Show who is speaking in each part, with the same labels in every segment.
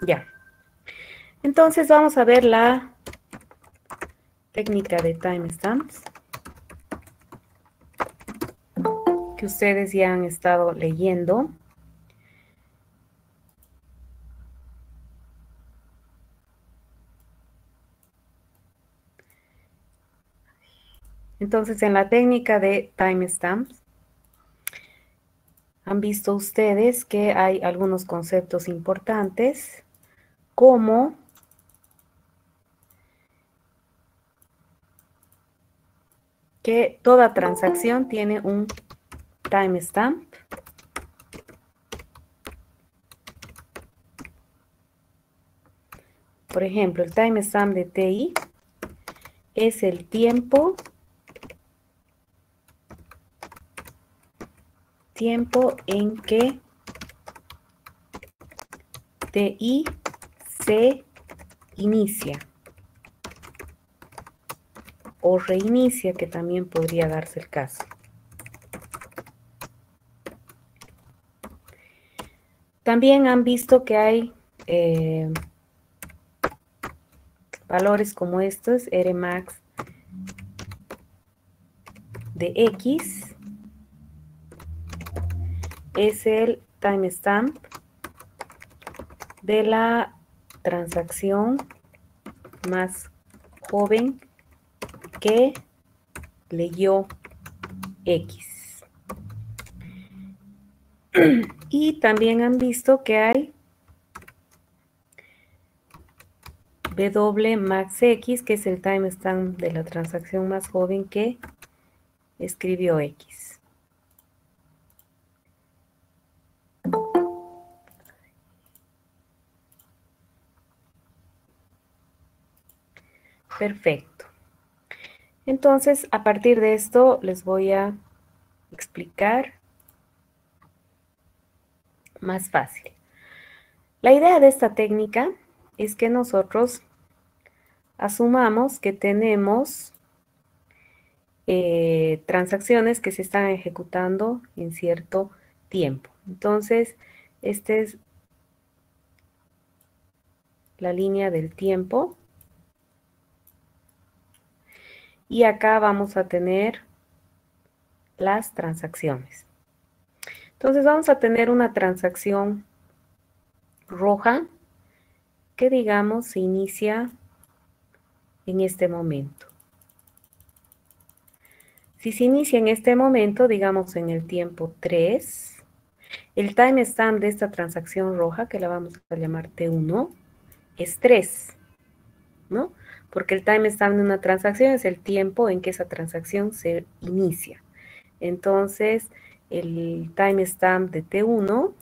Speaker 1: Ya. Entonces vamos a ver la técnica de timestamps que ustedes ya han estado leyendo. Entonces, en la técnica de timestamps, han visto ustedes que hay algunos conceptos importantes, como que toda transacción tiene un timestamp. Por ejemplo, el timestamp de TI es el tiempo en que TI se inicia o reinicia, que también podría darse el caso. También han visto que hay valores como estos, Rmax de X, es el timestamp de la transacción más joven que leyó X. Y también han visto que hay W max X, que es el timestamp de la transacción más joven que escribió X. Perfecto. Entonces, a partir de esto, les voy a explicar más fácil. La idea de esta técnica es que nosotros asumamos que tenemos transacciones que se están ejecutando en cierto tiempo. Entonces, esta es la línea del tiempo. Y acá vamos a tener las transacciones. Entonces vamos a tener una transacción roja que, digamos, se inicia en este momento. Si se inicia en este momento, digamos en el tiempo 3, el timestamp de esta transacción roja, que la vamos a llamar T1, es 3, ¿no? Porque el timestamp de una transacción es el tiempo en que esa transacción se inicia. Entonces, el timestamp de T1,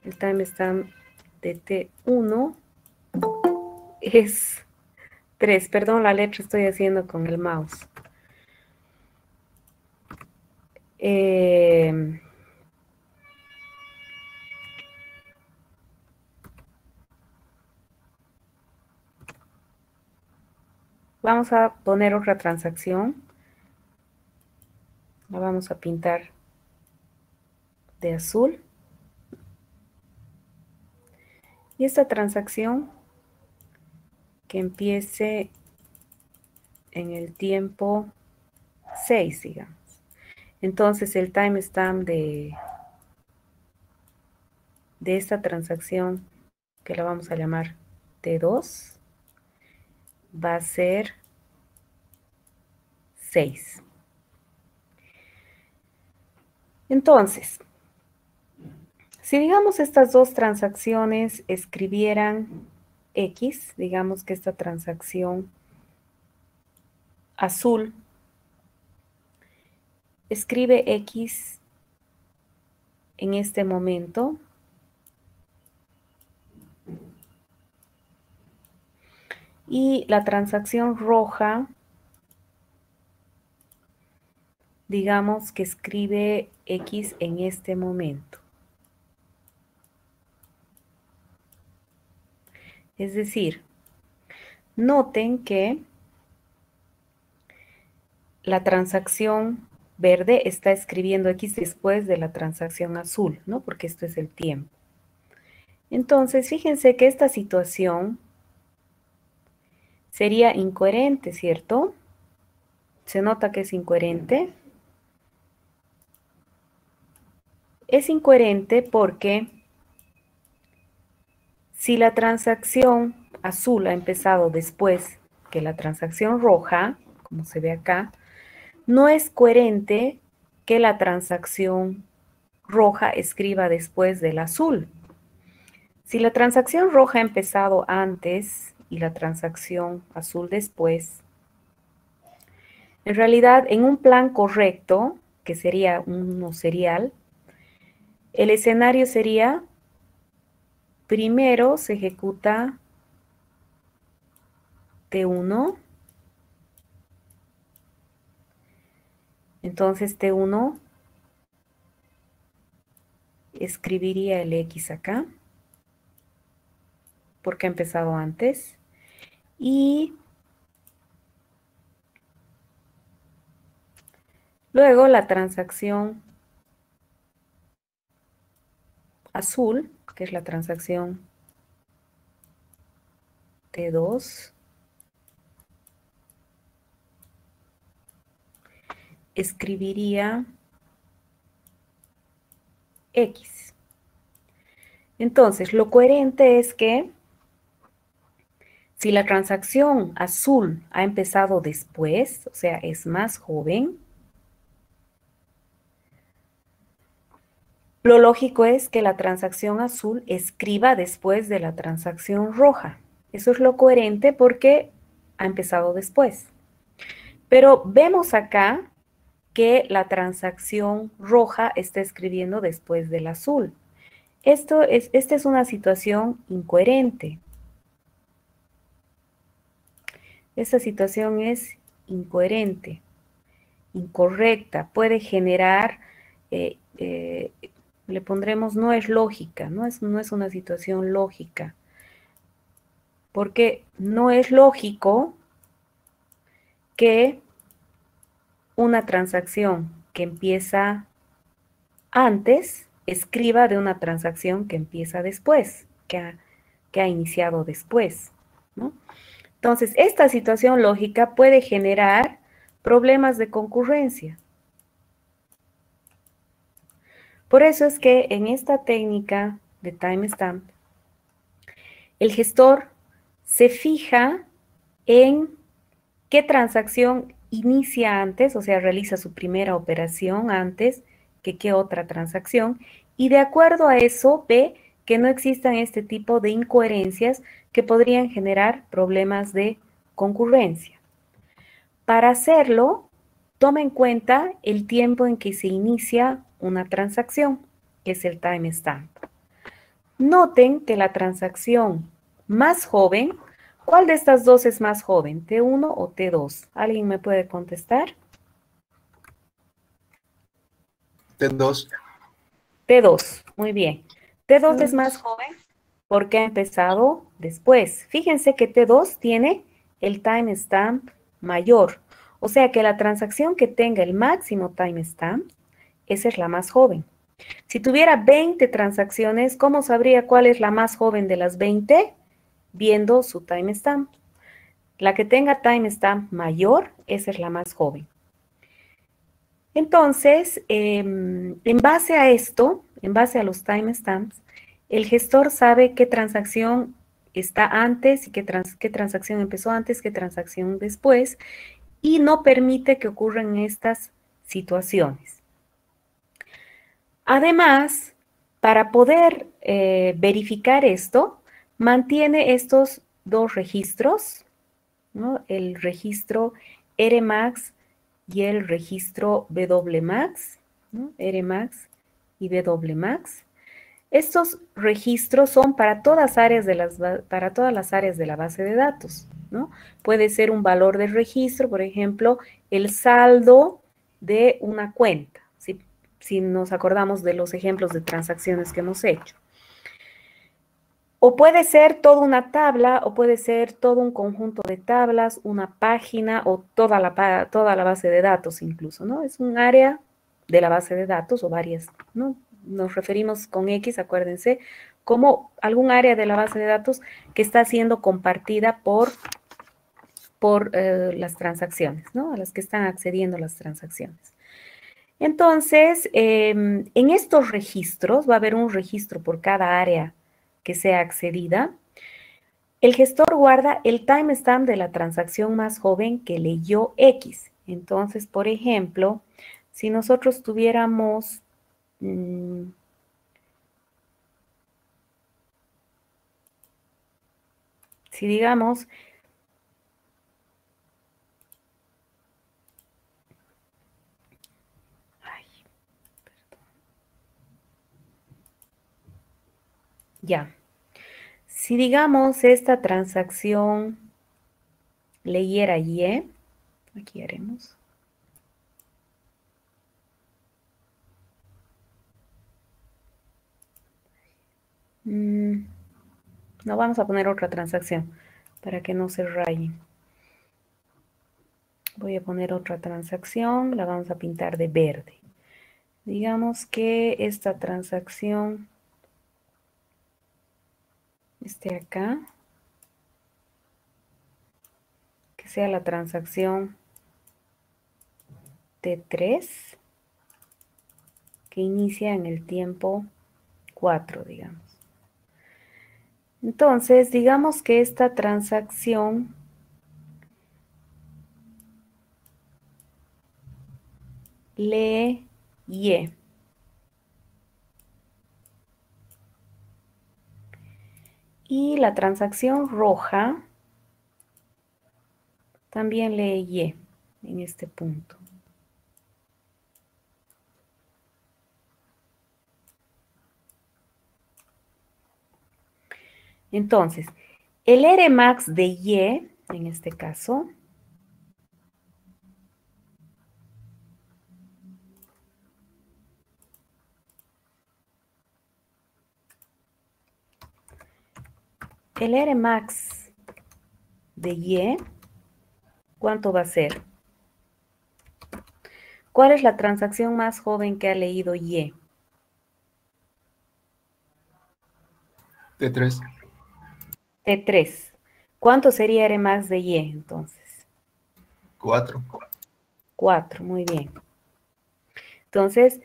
Speaker 1: el timestamp de T1 es 3. Perdón, la letra estoy haciendo con el mouse. Vamos a poner otra transacción. La vamos a pintar de azul. Y esta transacción que empiece en el tiempo 6, digamos. Entonces el timestamp de esta transacción, que la vamos a llamar T2, va a ser 6. Entonces, si digamos estas dos transacciones escribieran X, digamos que esta transacción azul escribe X en este momento, y la transacción roja, digamos que escribe X en este momento. Es decir, noten que la transacción verde está escribiendo X después de la transacción azul, ¿no? Porque esto es el tiempo. Entonces, fíjense que esta situación sería incoherente, ¿cierto? Se nota que es incoherente. Es incoherente porque si la transacción azul ha empezado después que la transacción roja, como se ve acá, no es coherente que la transacción roja escriba después del azul. Si la transacción roja ha empezado antes y la transacción azul después, en realidad en un plan correcto, que sería uno serial, el escenario sería: primero se ejecuta T1, entonces T1 escribiría el X acá, porque ha empezado antes, y luego la transacción azul, que es la transacción T2, escribiría X. Entonces, lo coherente es que si la transacción azul ha empezado después, o sea, es más joven, lo lógico es que la transacción azul escriba después de la transacción roja. Eso es lo coherente porque ha empezado después. Pero vemos acá que la transacción roja está escribiendo después del azul. Esta es una situación incoherente. Esta situación es incoherente, incorrecta, puede generar, le pondremos no es lógica, no es una situación lógica, porque no es lógico que una transacción que empieza antes escriba de una transacción que empieza después, que ha iniciado después, ¿no? Entonces, esta situación lógica puede generar problemas de concurrencia. Por eso es que en esta técnica de timestamp, el gestor se fija en qué transacción inicia antes, o sea, realiza su primera operación antes que qué otra transacción, y de acuerdo a eso ve que no existan este tipo de incoherencias que podrían generar problemas de concurrencia. Para hacerlo, toma en cuenta el tiempo en que se inicia una transacción, que es el timestamp. Noten que la transacción más joven, ¿cuál de estas dos es más joven? ¿T1 o T2? ¿Alguien me puede contestar?
Speaker 2: T2.
Speaker 1: T2, muy bien. T2 es más joven porque ha empezado después. Fíjense que T2 tiene el timestamp mayor. O sea que la transacción que tenga el máximo timestamp, esa es la más joven. Si tuviera 20 transacciones, ¿cómo sabría cuál es la más joven de las 20? Viendo su timestamp. La que tenga timestamp mayor, esa es la más joven. Entonces, en base a esto, en base a los timestamps, el gestor sabe qué transacción está antes y qué transacción empezó antes, qué transacción después, y no permite que ocurran estas situaciones. Además, para poder verificar esto, mantiene estos dos registros, ¿no? El registro Rmax y el registro Wmax, ¿no? Rmax y Wmax. Estos registros son para todas las áreas de la base de datos, ¿no? Puede ser un valor de registro, por ejemplo, el saldo de una cuenta, si nos acordamos de los ejemplos de transacciones que hemos hecho. O puede ser toda una tabla, o puede ser todo un conjunto de tablas, una página, o toda la base de datos incluso, ¿no? Es un área de la base de datos, o varias, ¿no? nos referimos con X, acuérdense, como algún área de la base de datos que está siendo compartida por las transacciones, ¿no? A las que están accediendo las transacciones. Entonces, en estos registros, va a haber un registro por cada área que sea accedida. El gestor guarda el timestamp de la transacción más joven que leyó X. Entonces, por ejemplo, si nosotros tuviéramos si digamos, ya, si digamos esta transacción leyera Y, aquí haremos. No, vamos a poner otra transacción para que no se raye. Voy a poner otra transacción, la vamos a pintar de verde. Digamos que esta transacción esté acá, que sea la transacción T3, que inicia en el tiempo 4, digamos. Entonces, digamos que esta transacción lee Y. Y la transacción roja también lee Y en este punto. Entonces, el Rmax de Y, en este caso, el Rmax de Y, ¿cuánto va a ser? ¿Cuál es la transacción más joven que ha leído Y?
Speaker 2: T3.
Speaker 1: T3. ¿Cuánto sería Rmax de Y entonces?
Speaker 2: 4.
Speaker 1: 4, muy bien. Entonces,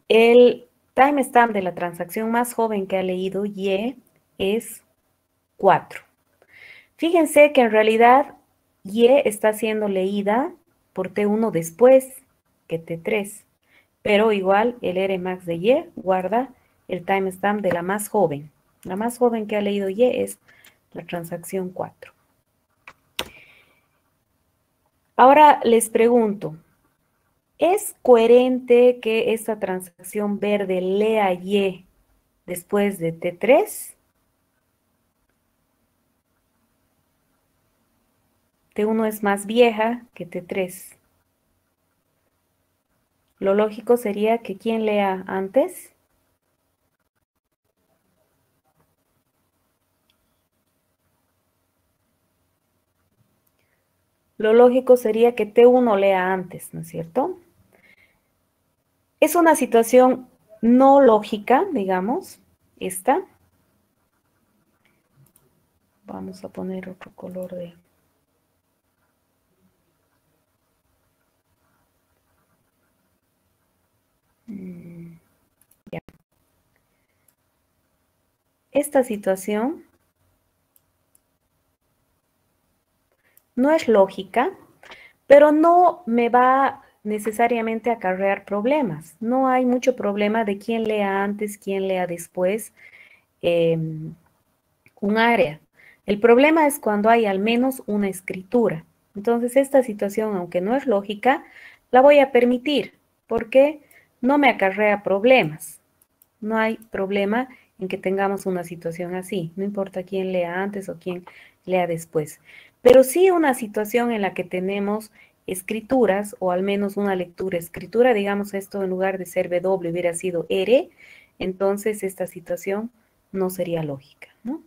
Speaker 1: el timestamp de la transacción más joven que ha leído Y es 4. Fíjense que en realidad Y está siendo leída por T1 después que T3, pero igual el Rmax de Y guarda el timestamp de la más joven. La más joven que ha leído Y es la transacción 4. Ahora les pregunto, ¿es coherente que esta transacción verde lea Y después de T3? T1 es más vieja que T3. Lo lógico sería que ¿quién lea antes? Lo lógico sería que T1 lea antes, ¿no es cierto? Es una situación no lógica, digamos, esta. Vamos a poner otro color de... Ya. Esta situación no es lógica, pero no me va necesariamente a acarrear problemas. No hay mucho problema de quién lea antes, quién lea después un área. El problema es cuando hay al menos una escritura. Entonces, esta situación, aunque no es lógica, la voy a permitir porque no me acarrea problemas. No hay problema en que tengamos una situación así. No importa quién lea antes o quién lea después. Pero sí una situación en la que tenemos escrituras o al menos una lectura-escritura, digamos esto en lugar de ser W hubiera sido R, entonces esta situación no sería lógica, ¿no?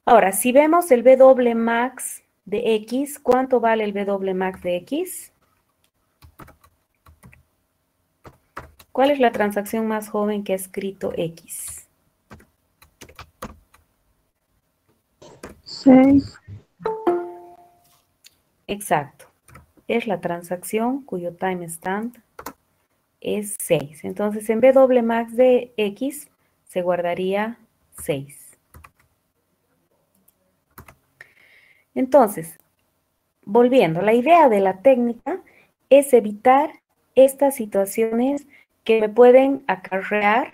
Speaker 1: Ahora, si vemos el W max de X, ¿cuánto vale el W max de X? ¿Cuál es la transacción más joven que ha escrito X?
Speaker 3: 6.
Speaker 1: Exacto. Es la transacción cuyo timestamp es 6. Entonces, en W max de X se guardaría 6. Entonces, volviendo, la idea de la técnica es evitar estas situaciones que me pueden acarrear,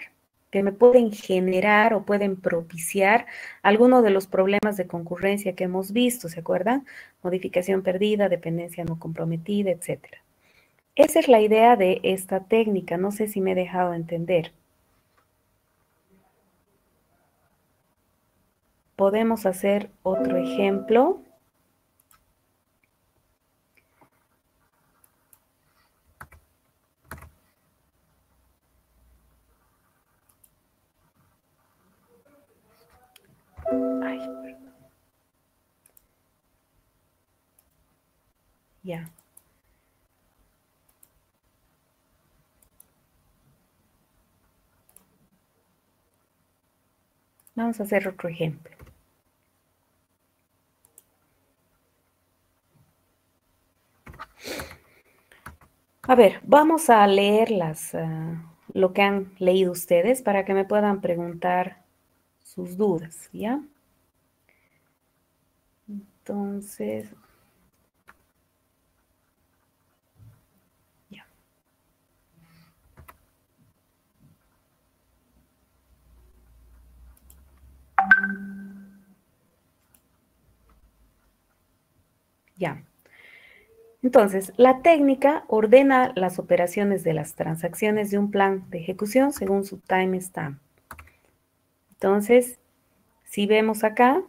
Speaker 1: que me pueden generar o pueden propiciar algunos de los problemas de concurrencia que hemos visto, ¿se acuerdan? Modificación perdida, dependencia no comprometida, etc. Esa es la idea de esta técnica. No sé si me he dejado entender. Podemos hacer otro ejemplo. Ay, perdón. Ya. Vamos a hacer otro ejemplo. A ver, vamos a leer lo que han leído ustedes para que me puedan preguntar sus dudas, ¿ya? Entonces, ya. Ya. Entonces, la técnica ordena las operaciones de las transacciones de un plan de ejecución según su timestamp. Entonces, si vemos acá,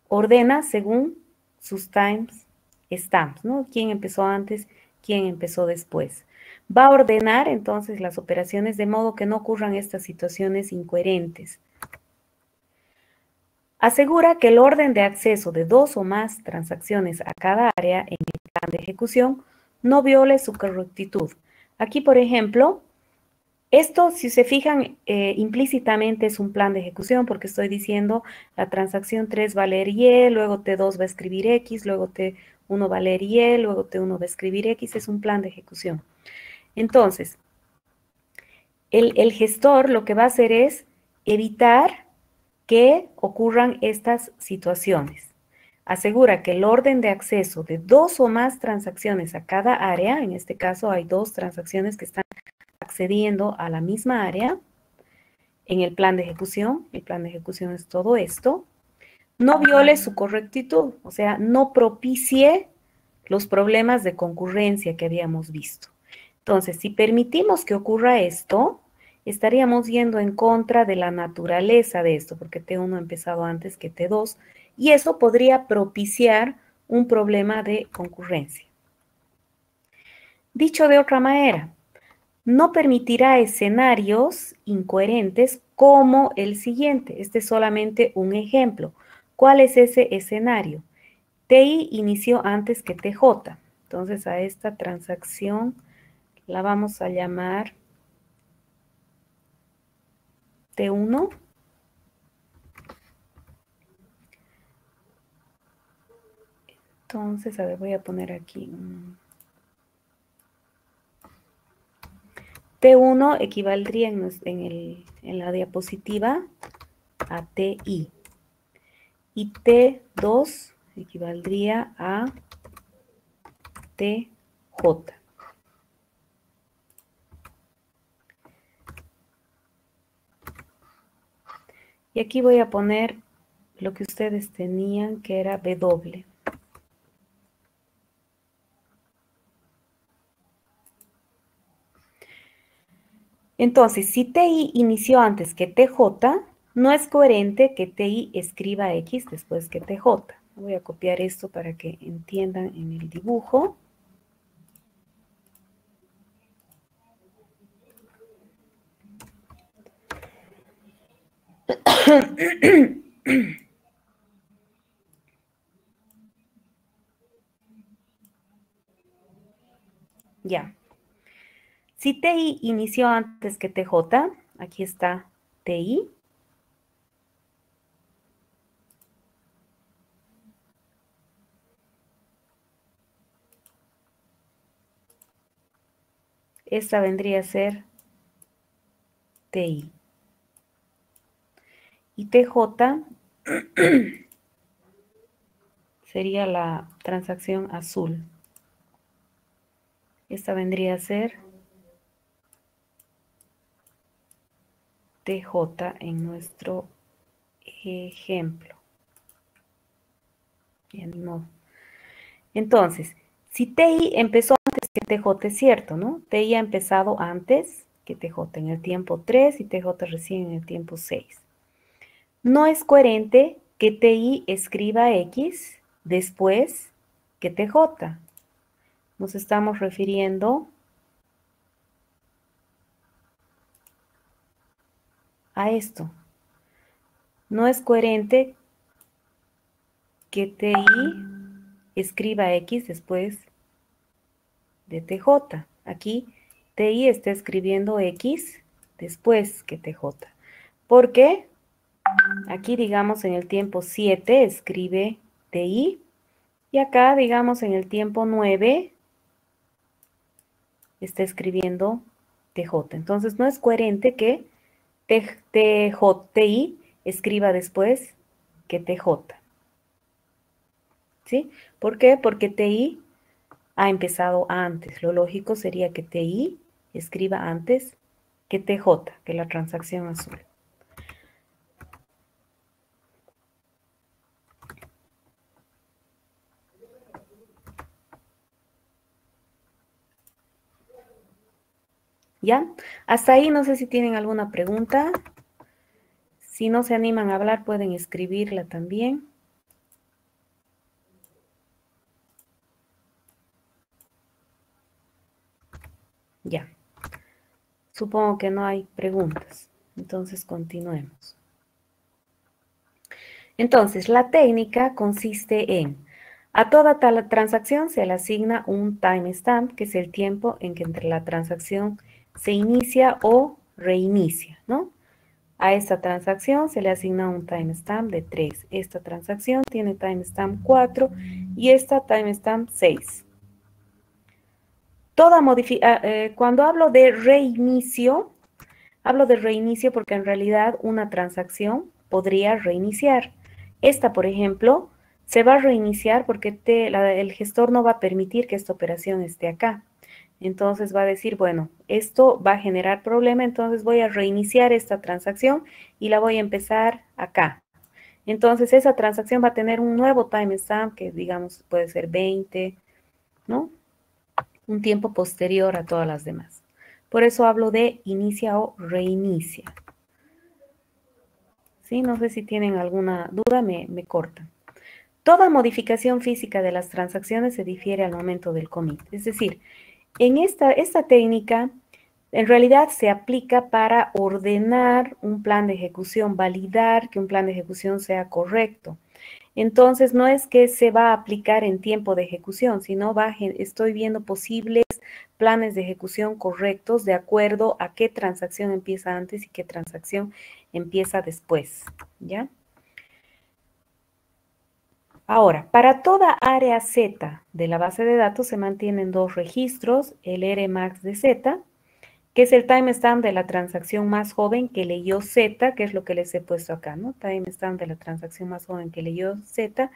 Speaker 1: ordena según sus timestamps, ¿no? ¿Quién empezó antes? ¿Quién empezó después? Va a ordenar entonces las operaciones de modo que no ocurran estas situaciones incoherentes. Asegura que el orden de acceso de dos o más transacciones a cada área en el plan de ejecución no viole su correctitud. Aquí, por ejemplo, esto, si se fijan, implícitamente es un plan de ejecución porque estoy diciendo la transacción 3 va a leer Y, luego T2 va a escribir X, luego T1 va a leer Y, luego T1 va a escribir X, es un plan de ejecución. Entonces, el gestor lo que va a hacer es evitar que ocurran estas situaciones. Asegura que el orden de acceso de dos o más transacciones a cada área, en este caso hay dos transacciones que están accediendo a la misma área en el plan de ejecución, el plan de ejecución es todo esto, no viole su correctitud, o sea, no propicie los problemas de concurrencia que habíamos visto. Entonces, si permitimos que ocurra esto, estaríamos yendo en contra de la naturaleza de esto, porque T1 ha empezado antes que T2, y eso podría propiciar un problema de concurrencia. Dicho de otra manera, no permitirá escenarios incoherentes como el siguiente. Este es solamente un ejemplo. ¿Cuál es ese escenario? TI inició antes que TJ. Entonces a esta transacción la vamos a llamar T1. Entonces, a ver, voy a poner aquí. T1 equivaldría en la diapositiva a TI. Y T2 equivaldría a TJ. Y aquí voy a poner lo que ustedes tenían, que era W. Entonces, si TI inició antes que TJ, no es coherente que TI escriba X después que TJ. Voy a copiar esto para que entiendan en el dibujo. Ya. Si TI inició antes que TJ, aquí está TI. Esta vendría a ser TI. Y TJ sería la transacción azul. Esta vendría a ser TJ en nuestro ejemplo. Bien, no. Entonces, si TI empezó antes que TJ, es cierto, ¿no? TI ha empezado antes que TJ en el tiempo 3 y TJ recién en el tiempo 6. No es coherente que TI escriba X después que TJ. Nos estamos refiriendo a esto. No es coherente que TI escriba X después de TJ. Aquí TI está escribiendo X después que TJ. ¿Por qué? Aquí, digamos, en el tiempo 7 escribe TI y acá, digamos, en el tiempo 9 está escribiendo TJ. Entonces, no es coherente que TI escriba después que TJ. ¿Sí? ¿Por qué? Porque TI ha empezado antes. Lo lógico sería que TI escriba antes que TJ, que la transacción azul. ¿Ya? Hasta ahí no sé si tienen alguna pregunta. Si no se animan a hablar, pueden escribirla también. Ya. Supongo que no hay preguntas. Entonces, continuemos. Entonces, la técnica consiste en, a toda tal transacción se le asigna un timestamp, que es el tiempo en que entre la transacción se inicia o reinicia, ¿no? A esta transacción se le asigna un timestamp de 3. Esta transacción tiene timestamp 4 y esta timestamp 6. Cuando hablo de reinicio porque en realidad una transacción podría reiniciar. Esta, por ejemplo, se va a reiniciar porque el gestor no va a permitir que esta operación esté acá. Entonces va a decir, bueno, esto va a generar problema, entonces voy a reiniciar esta transacción y la voy a empezar acá. Entonces esa transacción va a tener un nuevo timestamp que digamos puede ser 20, ¿no? Un tiempo posterior a todas las demás. Por eso hablo de inicia o reinicia. ¿Sí? No sé si tienen alguna duda, me cortan. Toda modificación física de las transacciones se difiere al momento del commit. Es decir, en esta técnica, en realidad se aplica para ordenar un plan de ejecución, validar que un plan de ejecución sea correcto. Entonces, no es que se va a aplicar en tiempo de ejecución, sino estoy viendo posibles planes de ejecución correctos de acuerdo a qué transacción empieza antes y qué transacción empieza después, ¿ya? Ahora, para toda área Z de la base de datos se mantienen dos registros, el Rmax de Z, que es el timestamp de la transacción más joven que leyó Z, que es lo que les he puesto acá, ¿no? Timestamp de la transacción más joven que leyó Z,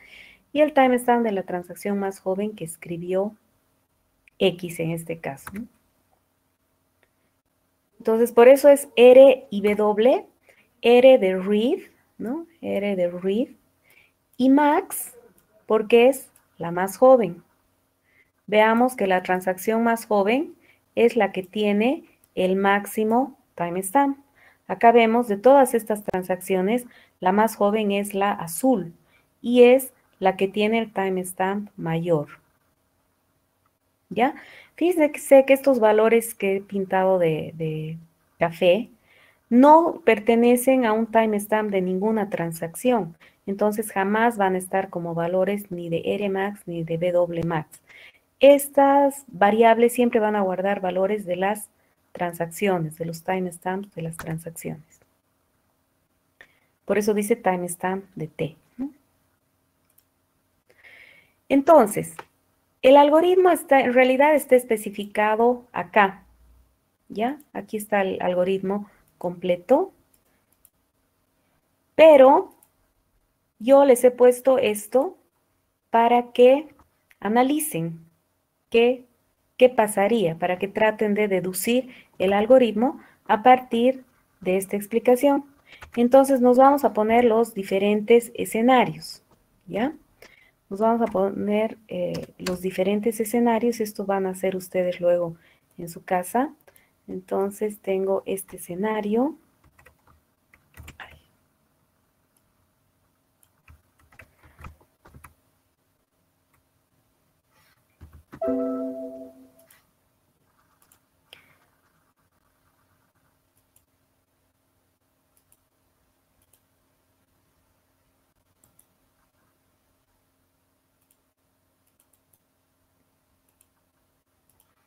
Speaker 1: y el timestamp de la transacción más joven que escribió X en este caso, ¿no? Entonces, por eso es R y W, R de read, ¿no? R de read, y max, porque es la más joven. Veamos que la transacción más joven es la que tiene el máximo timestamp. Acá vemos de todas estas transacciones, la más joven es la azul y es la que tiene el timestamp mayor. ¿Ya? Fíjense que estos valores que he pintado de café no pertenecen a un timestamp de ninguna transacción. Entonces jamás van a estar como valores ni de Rmax ni de Wmax. Estas variables siempre van a guardar valores de las transacciones, de los timestamps de las transacciones. Por eso dice timestamp de T, ¿no? Entonces, el algoritmo en realidad está especificado acá, ¿ya? Aquí está el algoritmo completo, pero yo les he puesto esto para que analicen qué pasaría, para que traten de deducir el algoritmo a partir de esta explicación. Entonces nos vamos a poner los diferentes escenarios, ¿ya? Nos vamos a poner los diferentes escenarios. Esto van a hacer ustedes luego en su casa. Entonces tengo este escenario.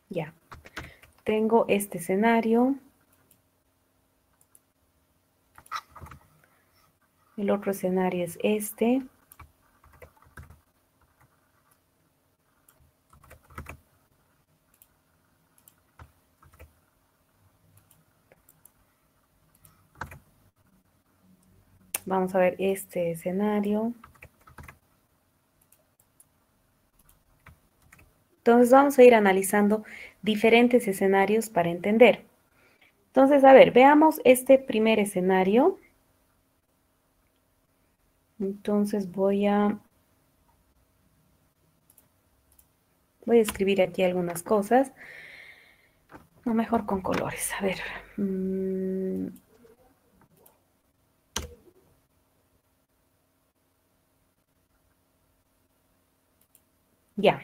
Speaker 1: Ya. Tengo este escenario. El otro escenario es este. Vamos a ver este escenario. Entonces vamos a ir analizando diferentes escenarios para entender. Entonces, a ver, veamos este primer escenario. Entonces voy a escribir aquí algunas cosas. No, mejor con colores. A ver. Ya.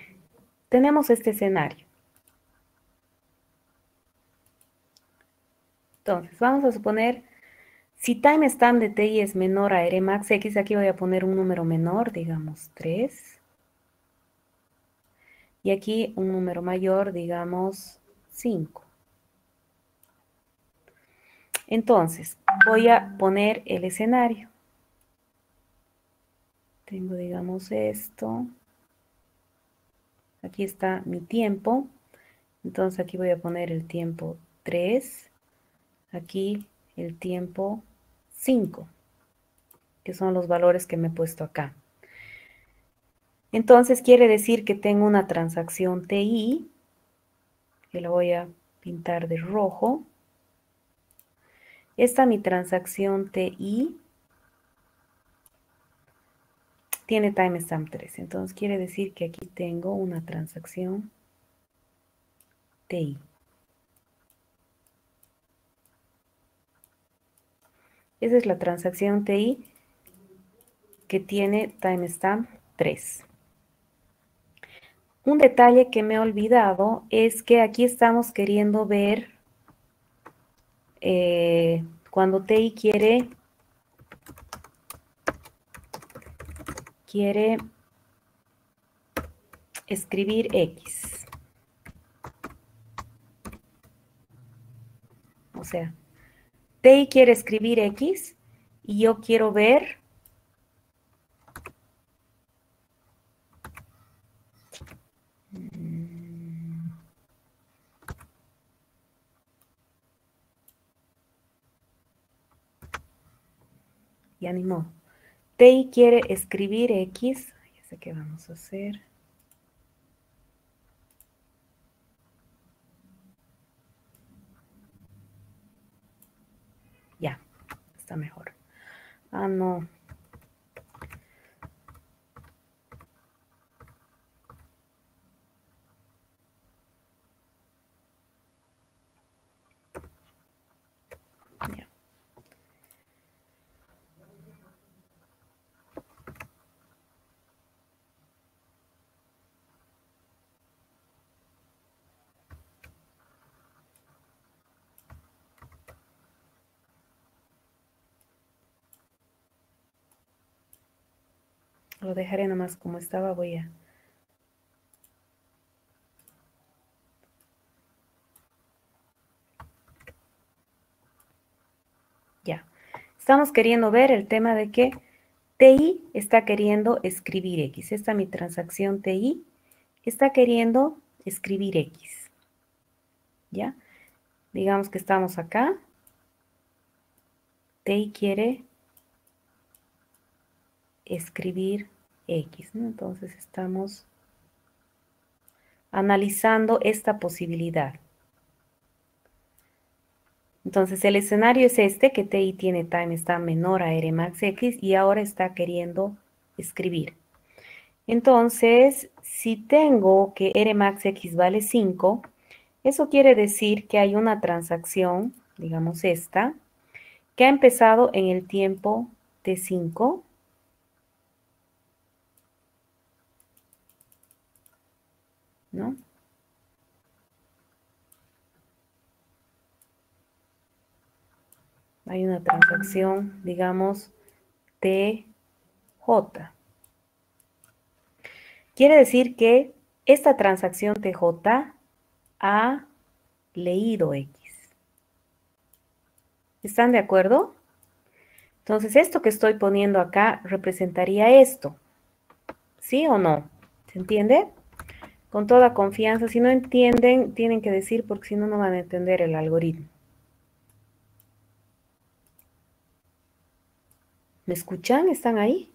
Speaker 1: Tenemos este escenario. Entonces, vamos a suponer, si timestamp de TI es menor a Remax X, aquí voy a poner un número menor, digamos 3. Y aquí un número mayor, digamos 5. Entonces, voy a poner el escenario. Tengo, digamos, esto. Aquí está mi tiempo. Entonces, aquí voy a poner el tiempo 3. Aquí el tiempo 5, que son los valores que me he puesto acá. Entonces, quiere decir que tengo una transacción TI, que la voy a pintar de rojo. Esta mi transacción TI tiene timestamp 3. Entonces, quiere decir que aquí tengo una transacción TI. Esa es la transacción TI que tiene timestamp 3. Un detalle que me he olvidado es que aquí estamos queriendo ver cuando TI quiere escribir X. O sea, TI quiere escribir X y yo quiero ver ya ni modo. TI quiere escribir X. Ya sé qué vamos a hacer. Ya, está mejor. Ah, no. Ya. Lo dejaré nomás como estaba. Voy a... Estamos queriendo ver el tema de que TI está queriendo escribir X. Esta es mi transacción TI, está queriendo escribir X. ¿Ya? Digamos que estamos acá. TI quiere escribir X, ¿no? Entonces estamos analizando esta posibilidad. Entonces el escenario es este, que TI tiene timestamp menor a Rmax X y ahora está queriendo escribir. Entonces, si tengo que Rmax X vale 5, eso quiere decir que hay una transacción, digamos esta, que ha empezado en el tiempo T5, ¿no? Hay una transacción, digamos, TJ. Quiere decir que esta transacción TJ ha leído X. ¿Están de acuerdo? Entonces, esto que estoy poniendo acá representaría esto. ¿Sí o no? ¿Se entiende? Con toda confianza. Si no entienden, tienen que decir porque si no, no van a entender el algoritmo. ¿Me escuchan? ¿Están ahí?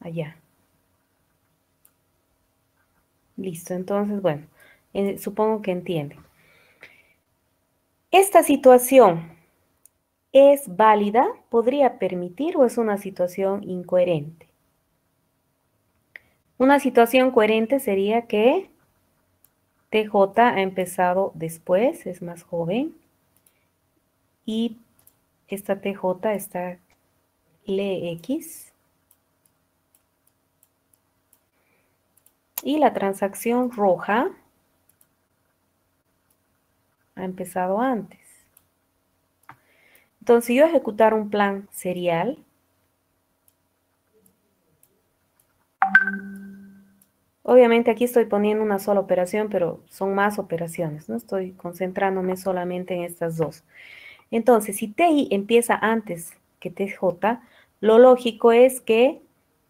Speaker 1: Allá. Listo. Entonces, bueno, supongo que entienden. Esta situación es válida, podría permitir o es una situación incoherente. Una situación coherente sería que TJ ha empezado después, es más joven, y esta TJ está lee X, y la transacción roja ha empezado antes. Entonces, si yo ejecutar un plan serial, obviamente aquí estoy poniendo una sola operación, pero son más operaciones, ¿no? Estoy concentrándome solamente en estas dos. Entonces, si TI empieza antes que TJ, lo lógico es que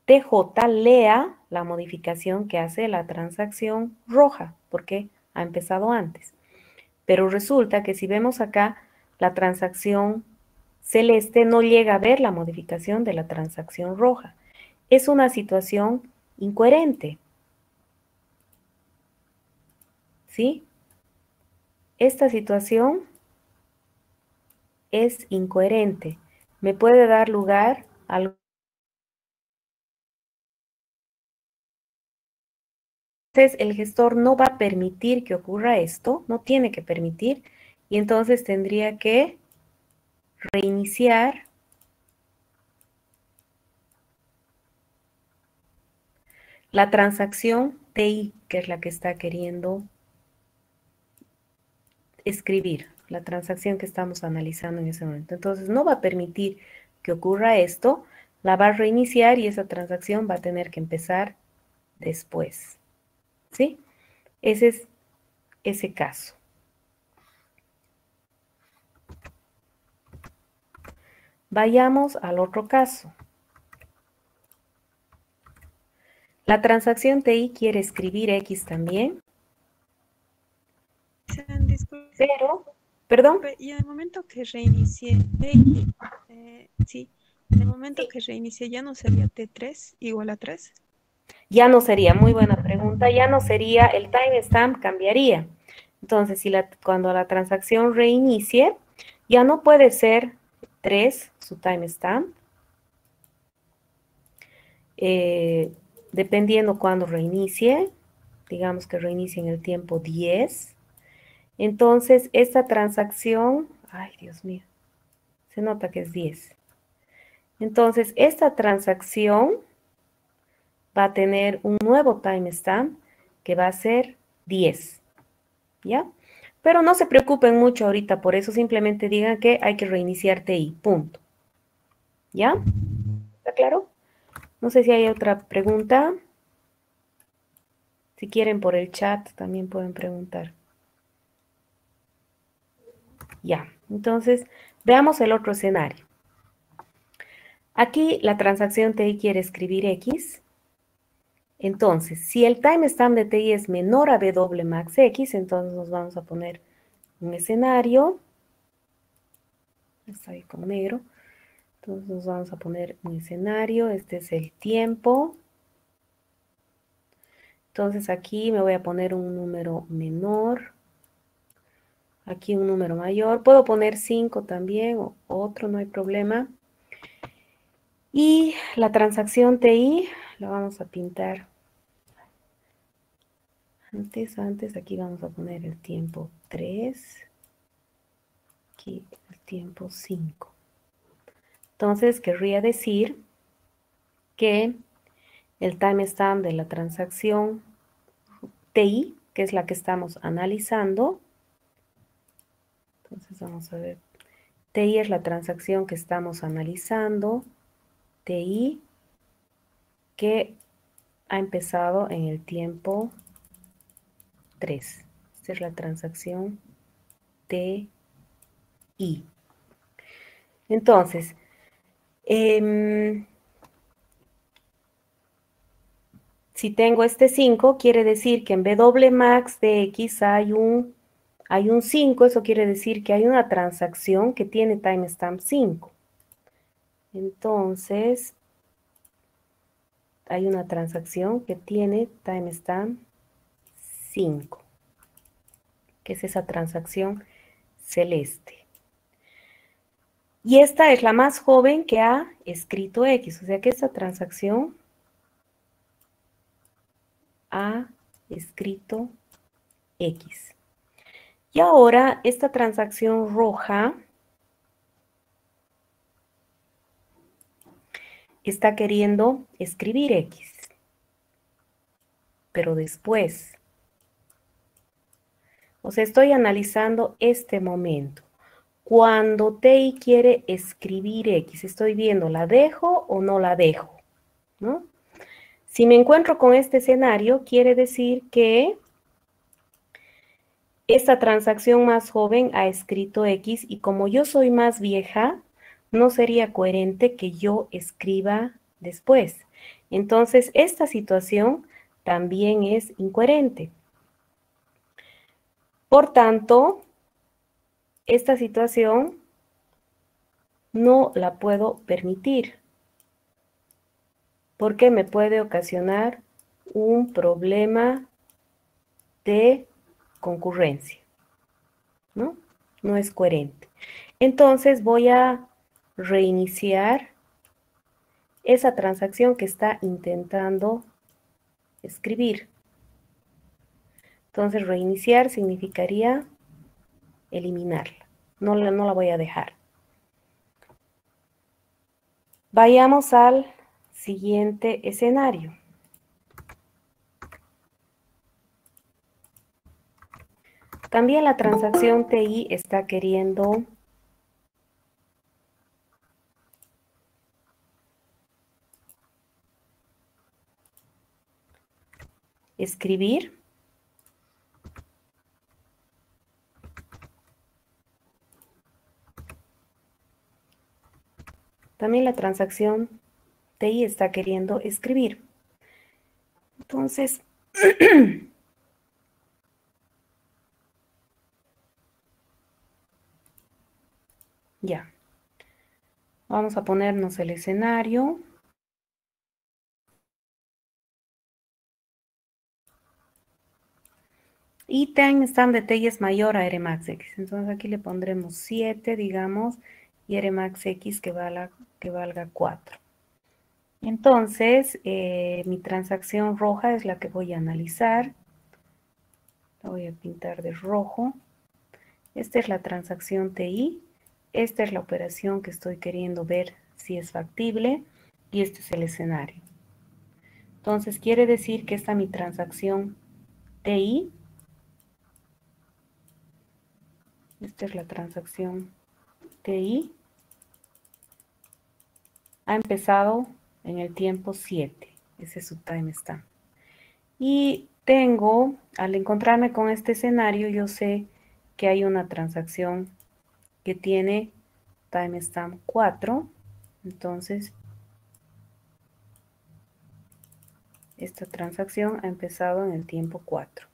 Speaker 1: TJ lea la modificación que hace la transacción roja, porque ha empezado antes. Pero resulta que si vemos acá, la transacción celeste no llega a ver la modificación de la transacción roja. Es una situación incoherente. ¿Sí? Esta situación es incoherente. Me puede dar lugar a algo. Entonces, el gestor no va a permitir que ocurra esto, no tiene que permitir, y entonces tendría que reiniciar la transacción TI, que es la que está queriendo escribir, la transacción que estamos analizando en ese momento. Entonces, no va a permitir que ocurra esto, la va a reiniciar y esa transacción va a tener que empezar después. ¿Sí? Ese es ese caso. Vayamos al otro caso. La transacción TI quiere escribir X también,
Speaker 3: Disculpe,
Speaker 1: pero, perdón.
Speaker 3: y en el momento que reinicié, sí, en el momento que reinicié ya no sería T3 igual a 3.
Speaker 1: Ya no sería, muy buena pregunta, ya no sería, el timestamp cambiaría. Entonces, si cuando la transacción reinicie, ya no puede ser 3 su timestamp, dependiendo cuando reinicie, digamos que reinicie en el tiempo 10. Entonces, esta transacción, ay Dios mío, se nota que es 10. Entonces, esta transacción va a tener un nuevo timestamp que va a ser 10, ¿ya? Pero no se preocupen mucho ahorita por eso, simplemente digan que hay que reiniciar TI, punto. ¿Ya? ¿Está claro? No sé si hay otra pregunta. Si quieren por el chat también pueden preguntar. Ya, entonces veamos el otro escenario. Aquí la transacción TI quiere escribir X. Entonces, si el timestamp de TI es menor a W max X, entonces nos vamos a poner un escenario. Está ahí con negro. Entonces nos vamos a poner un escenario. Este es el tiempo. Entonces aquí me voy a poner un número menor. Aquí un número mayor. Puedo poner 5 también o otro, no hay problema. Y la transacción TI la vamos a pintar. Antes aquí vamos a poner el tiempo 3. Aquí el tiempo 5. Entonces querría decir que el timestamp de la transacción TI, que es la que estamos analizando. Entonces vamos a ver. TI es la transacción que estamos analizando. TI que ha empezado en el tiempo 3. Esta es la transacción TI. Entonces, si tengo este 5, quiere decir que en W max de X hay un 5, eso quiere decir que hay una transacción que tiene timestamp 5. Entonces, hay una transacción que tiene timestamp 5, que es esa transacción celeste. Y esta es la más joven que ha escrito X, o sea que esta transacción ha escrito X. Y ahora esta transacción roja está queriendo escribir X. Pero después, o sea, estoy analizando este momento. Cuando TI quiere escribir X, estoy viendo, ¿la dejo o no la dejo? ¿No? Si me encuentro con este escenario, quiere decir que esta transacción más joven ha escrito X y como yo soy más vieja, no sería coherente que yo escriba después. Entonces, esta situación también es incoherente. Por tanto, esta situación no la puedo permitir porque me puede ocasionar un problema de concurrencia, ¿no? No es coherente. Entonces voy a reiniciar esa transacción que está intentando escribir. Entonces reiniciar significaría eliminarla. No la voy a dejar. Vayamos al siguiente escenario. También la transacción TI está queriendo escribir. También la transacción TI está queriendo escribir. Entonces, ya. Vamos a ponernos el escenario. Y timestamp de TI es mayor a R max X. Entonces aquí le pondremos 7, digamos, y R max X que valga 4. Entonces, mi transacción roja es la que voy a analizar. La voy a pintar de rojo. Esta es la transacción TI. Esta es la operación que estoy queriendo ver si es factible. Y este es el escenario. Entonces, quiere decir que esta mi transacción TI. Esta es la transacción TI. Ha empezado en el tiempo 7. Ese es su timestamp. Y tengo, al encontrarme con este escenario, yo sé que hay una transacción que tiene timestamp 4. Entonces, esta transacción ha empezado en el tiempo 4.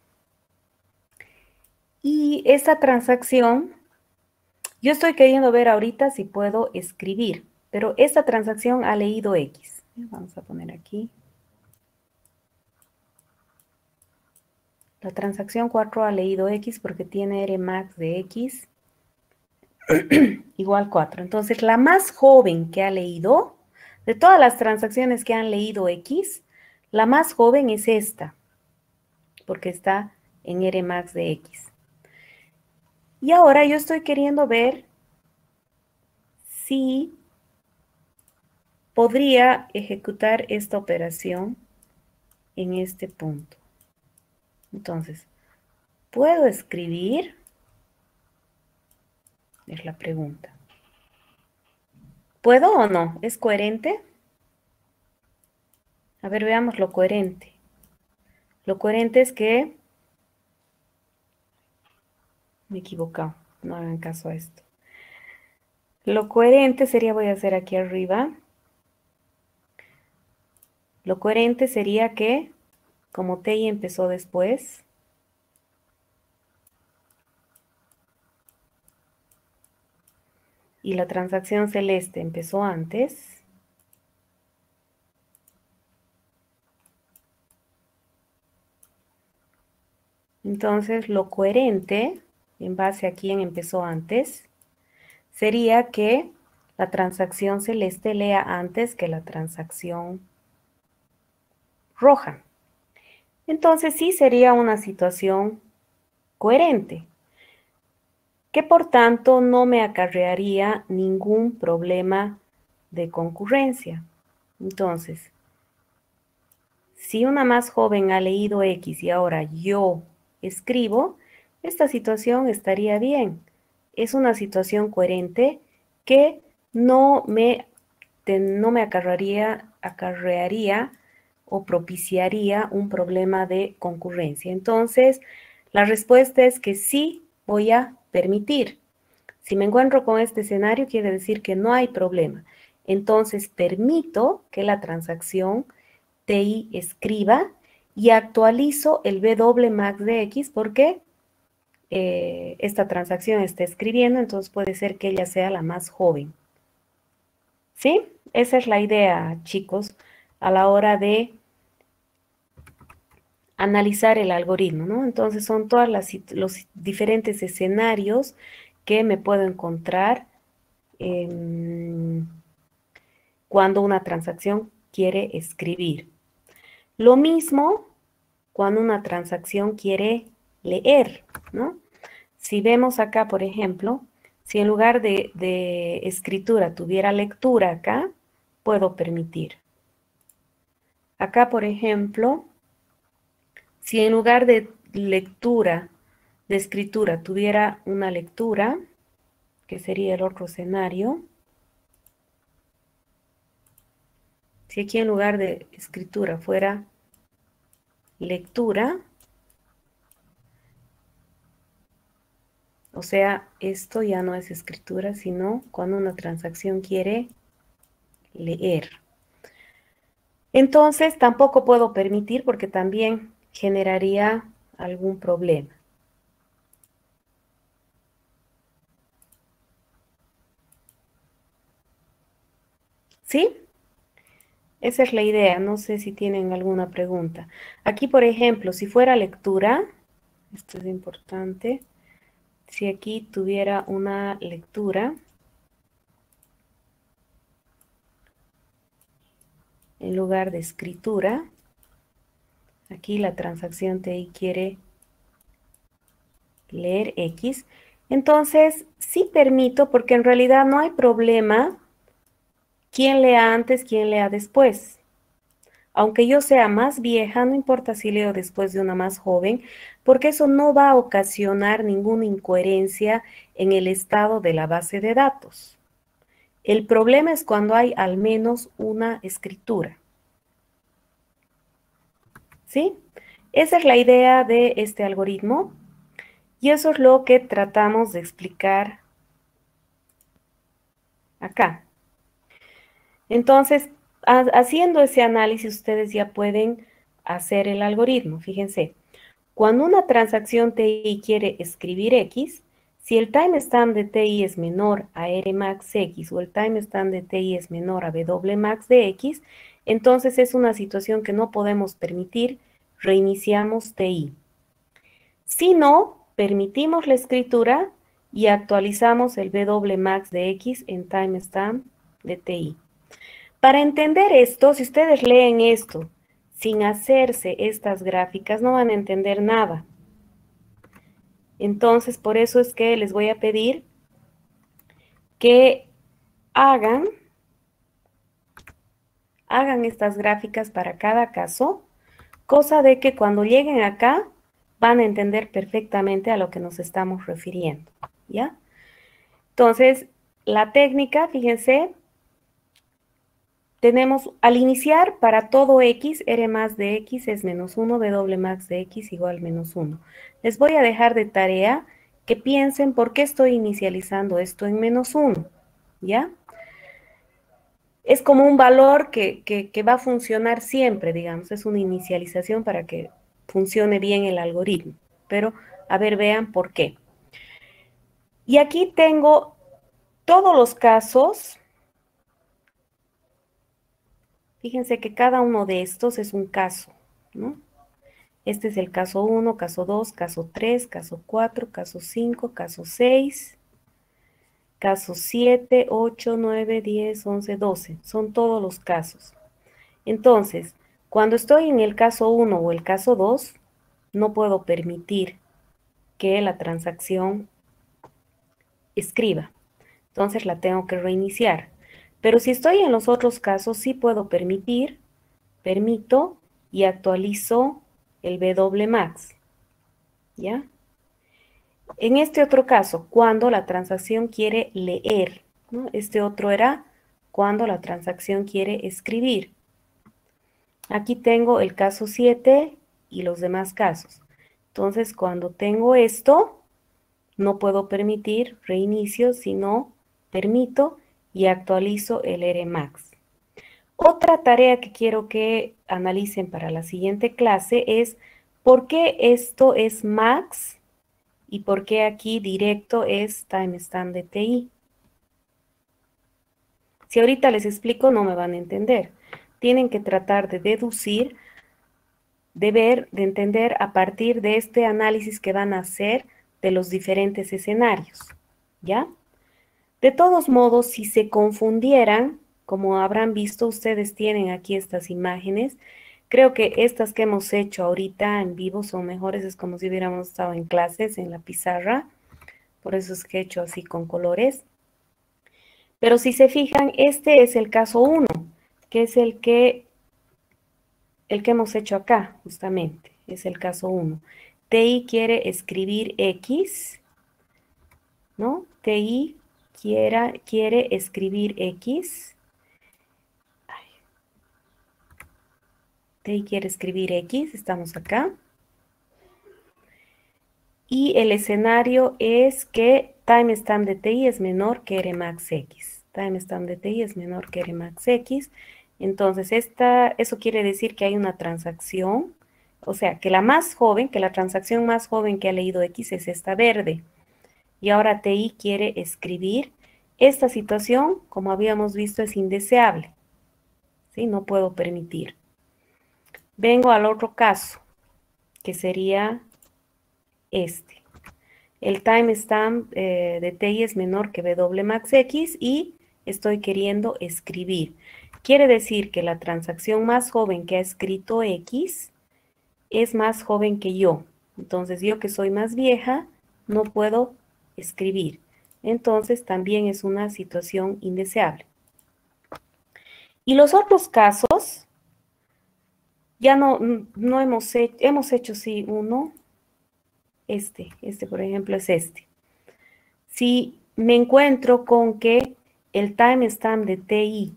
Speaker 1: Y esa transacción, yo estoy queriendo ver ahorita si puedo escribir, pero esta transacción ha leído X. Vamos a poner aquí. La transacción 4 ha leído X porque tiene Rmax de X igual 4. Entonces, la más joven que ha leído, de todas las transacciones que han leído X, la más joven es esta, porque está en Rmax de X. Y ahora yo estoy queriendo ver si podría ejecutar esta operación en este punto. Entonces, ¿puedo escribir? Es la pregunta. ¿Puedo o no? ¿Es coherente? A ver, veamos lo coherente. Lo coherente es que... Me he equivocado. No hagan caso a esto. Lo coherente sería, voy a hacer aquí arriba. Lo coherente sería que, como TI empezó después, y la transacción celeste empezó antes, entonces lo coherente, en base a quién empezó antes, sería que la transacción celeste lea antes que la transacción roja. Entonces sí sería una situación coherente, que por tanto no me acarrearía ningún problema de concurrencia. Entonces, si una más joven ha leído X y ahora yo escribo, esta situación estaría bien. Es una situación coherente que no me acarrearía o propiciaría un problema de concurrencia. Entonces, la respuesta es que sí voy a permitir. Si me encuentro con este escenario, quiere decir que no hay problema. Entonces, permito que la transacción TI escriba y actualizo el W max de X porque esta transacción está escribiendo, entonces puede ser que ella sea la más joven. ¿Sí? Esa es la idea, chicos, a la hora de analizar el algoritmo, ¿no? Entonces son todos los diferentes escenarios que me puedo encontrar cuando una transacción quiere escribir. Lo mismo cuando una transacción quiere leer, ¿no? Si vemos acá, por ejemplo, si en lugar de escritura tuviera lectura acá, puedo permitir. Acá, por ejemplo, si en lugar de lectura, de escritura, tuviera una lectura, que sería el otro escenario. Si aquí en lugar de escritura fuera lectura, o sea, esto ya no es escritura, sino cuando una transacción quiere leer. Entonces, tampoco puedo permitir porque también generaría algún problema. ¿Sí? Esa es la idea. No sé si tienen alguna pregunta. Aquí, por ejemplo, si fuera lectura, esto es importante. Si aquí tuviera una lectura, en lugar de escritura, aquí la transacción TI quiere leer X. Entonces, sí permito, porque en realidad no hay problema quién lea antes, quién lea después. Aunque yo sea más vieja, no importa si leo después de una más joven, porque eso no va a ocasionar ninguna incoherencia en el estado de la base de datos. El problema es cuando hay al menos una escritura. ¿Sí? Esa es la idea de este algoritmo y eso es lo que tratamos de explicar acá. Entonces, haciendo ese análisis, ustedes ya pueden hacer el algoritmo. Fíjense, cuando una transacción TI quiere escribir X, si el timestamp de TI es menor a Rmax X o el timestamp de TI es menor a Wmax de X, entonces es una situación que no podemos permitir, reiniciamos TI. Si no, permitimos la escritura y actualizamos el Wmax de X en timestamp de TI. Para entender esto, si ustedes leen esto sin hacerse estas gráficas, no van a entender nada. Entonces, por eso es que les voy a pedir que hagan estas gráficas para cada caso, cosa de que cuando lleguen acá van a entender perfectamente a lo que nos estamos refiriendo, ¿ya? Entonces, la técnica, fíjense, tenemos al iniciar para todo X, R más de X es menos 1, W max de X igual menos 1. Les voy a dejar de tarea que piensen por qué estoy inicializando esto en menos 1, ¿ya? Es como un valor que va a funcionar siempre, digamos, es una inicialización para que funcione bien el algoritmo. Pero, a ver, vean por qué. Y aquí tengo todos los casos. Fíjense que cada uno de estos es un caso, ¿no? Este es el caso 1, caso 2, caso 3, caso 4, caso 5, caso 6, caso 7, 8, 9, 10, 11, 12. Son todos los casos. Entonces, cuando estoy en el caso 1 o el caso 2, no puedo permitir que la transacción escriba. Entonces la tengo que reiniciar. Pero si estoy en los otros casos, sí puedo permito y actualizo el Wmax, ¿ya? En este otro caso, cuando la transacción quiere leer, ¿no? Este otro era cuando la transacción quiere escribir. Aquí tengo el caso 7 y los demás casos. Entonces, cuando tengo esto, no puedo permitir reinicio, sino permito y actualizo el Rmax. Otra tarea que quiero que analicen para la siguiente clase es por qué esto es max y por qué aquí directo es timestamp de TI. Si ahorita les explico, no me van a entender. Tienen que tratar de deducir, de ver, de entender a partir de este análisis que van a hacer de los diferentes escenarios, ¿ya? De todos modos, si se confundieran, como habrán visto, ustedes tienen aquí estas imágenes. Creo que estas que hemos hecho ahorita en vivo son mejores, es como si hubiéramos estado en clases, en la pizarra. Por eso es que he hecho así con colores. Pero si se fijan, este es el caso 1, que es el que hemos hecho acá, justamente. Es el caso 1. TI quiere escribir X, ¿no? TI quiere escribir X. TI quiere escribir X, estamos acá. Y el escenario es que timestamp de TI es menor que Rmax X. Timestamp de TI es menor que Rmax X. Entonces, eso quiere decir que hay una transacción, o sea, que la transacción más joven que ha leído X es esta verde. Y ahora TI quiere escribir. Esta situación, como habíamos visto, es indeseable. ¿Sí? No puedo permitir. Vengo al otro caso, que sería este. El timestamp de TI es menor que Wmax X y estoy queriendo escribir. Quiere decir que la transacción más joven que ha escrito X es más joven que yo. Entonces, yo que soy más vieja, no puedo escribir. Entonces, también es una situación indeseable. Y los otros casos, ya no hemos hecho sí uno. Este por ejemplo es este. Si me encuentro con que el timestamp de TI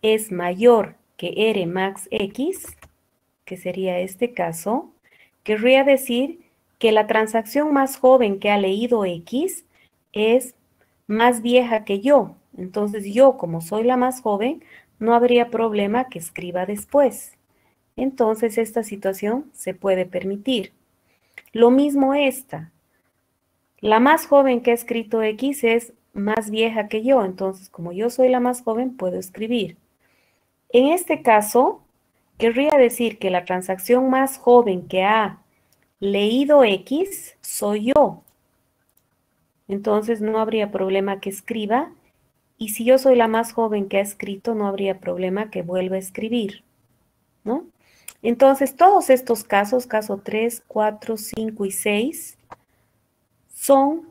Speaker 1: es mayor que R max X, que sería este caso, querría decir que la transacción más joven que ha leído X es más vieja que yo. Entonces yo, como soy la más joven, no habría problema que escriba después. Entonces esta situación se puede permitir. Lo mismo esta. La más joven que ha escrito X es más vieja que yo. Entonces, como yo soy la más joven, puedo escribir. En este caso, querría decir que la transacción más joven que ha leído X soy yo. Entonces no habría problema que escriba. Y si yo soy la más joven que ha escrito, no habría problema que vuelva a escribir, ¿no? Entonces todos estos casos, caso 3, 4, 5 y 6, son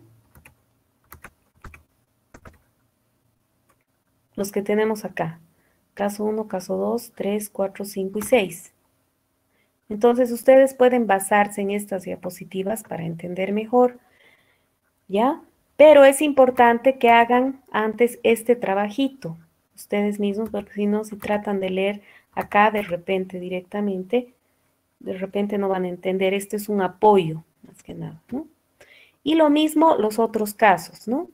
Speaker 1: los que tenemos acá. Caso 1, caso 2, 3, 4, 5 y 6. Entonces ustedes pueden basarse en estas diapositivas para entender mejor, ¿ya? Pero es importante que hagan antes este trabajito, ustedes mismos, porque si no, si tratan de leer acá de repente directamente, de repente no van a entender. Este es un apoyo, más que nada, ¿no? Y lo mismo los otros casos, ¿no?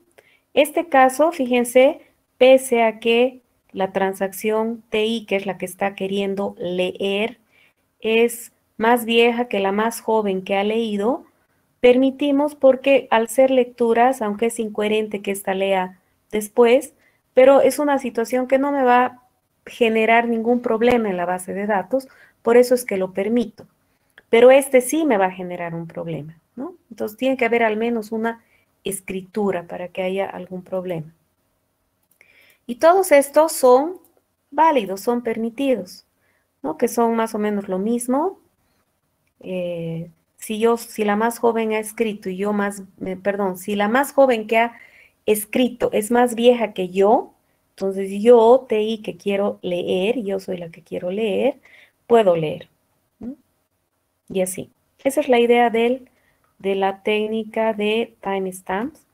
Speaker 1: Este caso, fíjense, pese a que la transacción TI, que es la que está queriendo leer, es más vieja que la más joven que ha leído, permitimos porque al ser lecturas, aunque es incoherente que esta lea después, pero es una situación que no me va a generar ningún problema en la base de datos, por eso es que lo permito. Pero este sí me va a generar un problema, ¿no? Entonces tiene que haber al menos una escritura para que haya algún problema. Y todos estos son válidos, son permitidos, ¿no? Que son más o menos lo mismo. Si la más joven ha escrito y yo si la más joven que ha escrito es más vieja que yo, entonces yo, TI, que quiero leer, yo soy la que quiero leer, puedo leer, ¿no? Y así. Esa es la idea de la técnica de timestamps.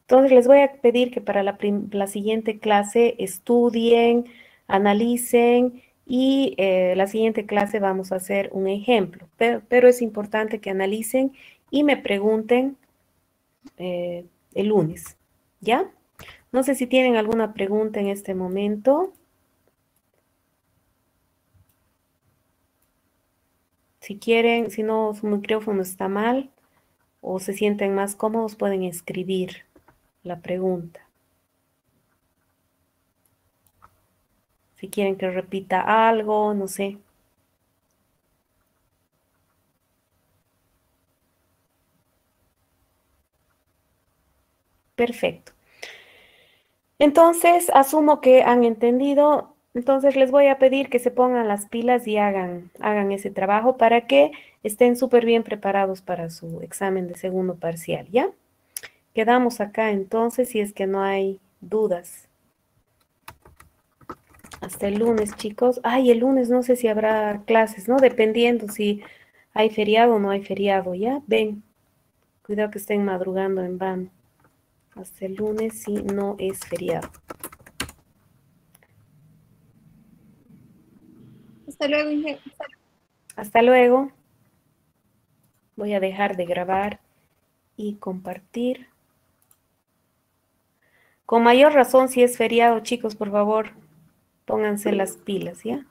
Speaker 1: Entonces les voy a pedir que para la siguiente clase estudien, analicen y la siguiente clase vamos a hacer un ejemplo. Pero es importante que analicen y me pregunten el lunes, ¿ya? No sé si tienen alguna pregunta en este momento. Si quieren, si no, su micrófono está mal o se sienten más cómodos, pueden escribir la pregunta. Si quieren que repita algo, no sé. Perfecto. Entonces, asumo que han entendido. Entonces, les voy a pedir que se pongan las pilas y hagan ese trabajo para que estén súper bien preparados para su examen de segundo parcial, ¿ya? Quedamos acá entonces, si es que no hay dudas. Hasta el lunes, chicos. Ay, el lunes no sé si habrá clases, ¿no? Dependiendo si hay feriado o no hay feriado, ¿ya? Ven, cuidado que estén madrugando en vano. Hasta el lunes si no es feriado.
Speaker 4: Hasta luego, Inge.
Speaker 1: Hasta luego. Voy a dejar de grabar y compartir. Con mayor razón si es feriado, chicos, por favor, pónganse las pilas, ¿ya?